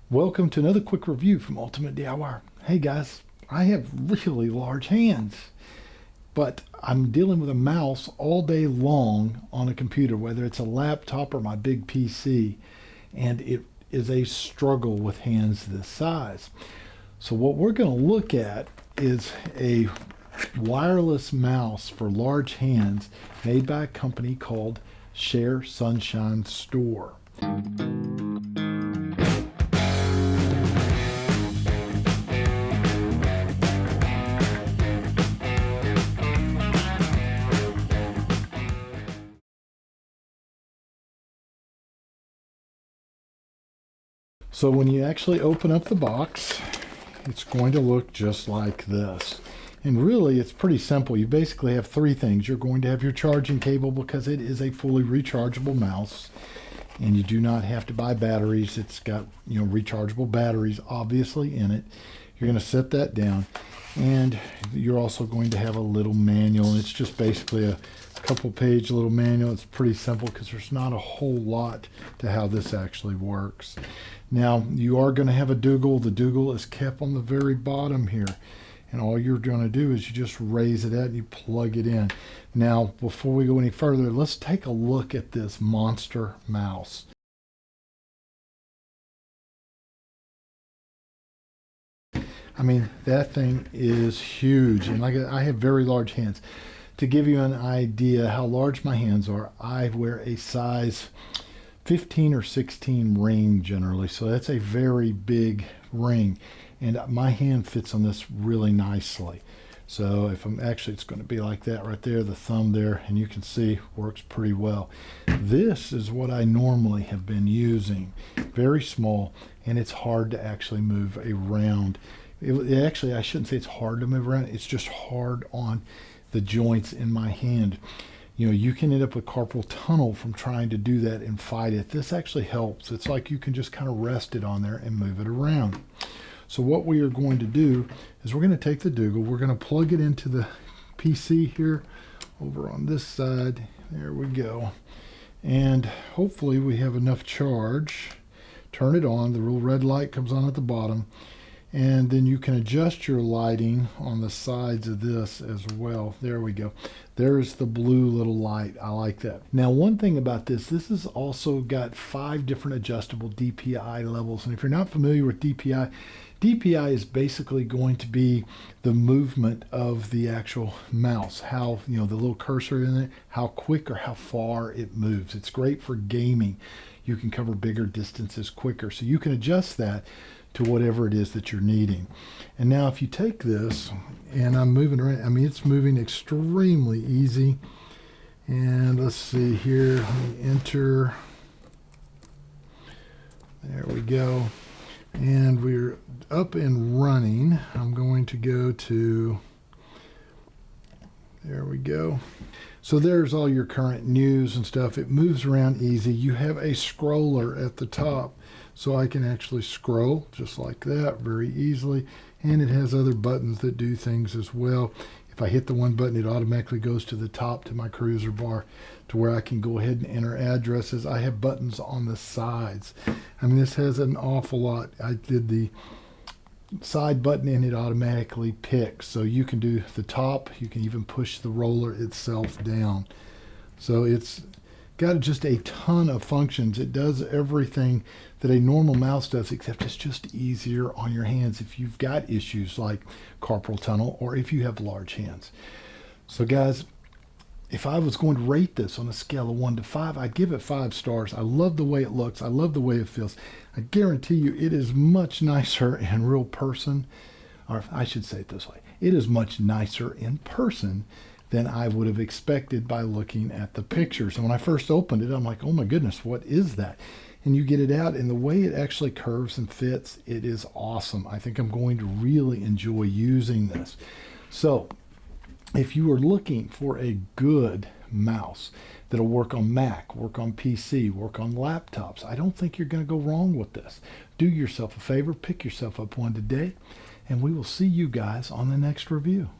Welcome to another quick review from Ultimate DIY. Hey guys, I have really large hands, but I'm dealing with a mouse all day long on a computer, whether it's a laptop or my big PC, and it is a struggle with hands this size. So what we're going to look at is a wireless mouse for large hands made by a company called Share Sunshine Store. So when you actually open up the box, it's going to look just like this. And really, it's pretty simple. You basically have three things. You're going to have your charging cable because it is a fully rechargeable mouse. And you do not have to buy batteries. It's got, rechargeable batteries obviously in it. You're going to set that down. And you're also going to have a little manual. And it's just basically a couple page little manual. It's pretty simple because there's not a whole lot to how this actually works. Now, you are going to have a doogle. The doogle is kept on the very bottom here. And all you're going to do is you just raise it out and you plug it in. Now, before we go any further, let's take a look at this monster mouse. I mean, that thing is huge. And I have very large hands. To give you an idea how large my hands are, I wear a size 15 or 16 ring generally, so that's a very big ring, and my hand fits on this really nicely. So if I'm actually, it's going to be like that right there, the thumb there, and you can see works pretty well. This is what I normally have been using, very small, and it's hard to actually move around. Actually, I shouldn't say it's hard to move around, it's just hard on the joints in my hand. You can end up with carpal tunnel from trying to do that and fight it. This actually helps. It's like you can just kind of rest it on there and move it around. So what we are going to do is we're going to take the doogle, we're going to plug it into the PC here over on this side. There we go. And hopefully we have enough charge. Turn it on. The little red light comes on at the bottom. And then you can adjust your lighting on the sides of this as well. There we go. There's the blue little light. I like that. Now, one thing about this has also got 5 different adjustable DPI levels. And if you're not familiar with DPI, DPI is basically going to be the movement of the actual mouse, how, the little cursor in it, how quick or how far it moves. It's great for gaming. You can cover bigger distances quicker. So you can adjust that to whatever it is that you're needing. And now if you take this and I'm moving around, I mean, it's moving extremely easy. And let's see here, let me enter. There we go. And we're up and running. I'm going to go to, there we go. So there's all your current news and stuff. It moves around easy. You have a scroller at the top, so I can actually scroll just like that very easily. And it has other buttons that do things as well. If I hit the one button, it automatically goes to the top to my cruiser bar to where I can go ahead and enter addresses. I have buttons on the sides. I mean, this has an awful lot. I did the side button and it automatically picks. So you can do the top, you can even push the roller itself down. So it's got just a ton of functions. It does everything that a normal mouse does, except it's just easier on your hands if you've got issues like carpal tunnel or if you have large hands. So guys, if I was going to rate this on a scale of 1 to 5, I'd give it 5 stars. I love the way it looks. I love the way it feels. I guarantee you it is much nicer in real person, or I should say it this way. It is much nicer in person than I would have expected by looking at the pictures. And when I first opened it, I'm like, oh my goodness, what is that? And you get it out, and the way it actually curves and fits, it is awesome. I think I'm going to really enjoy using this. So if you are looking for a good mouse that'll work on Mac, work on PC, work on laptops, I don't think you're going to go wrong with this. Do yourself a favor, pick yourself up one today, and we will see you guys on the next review.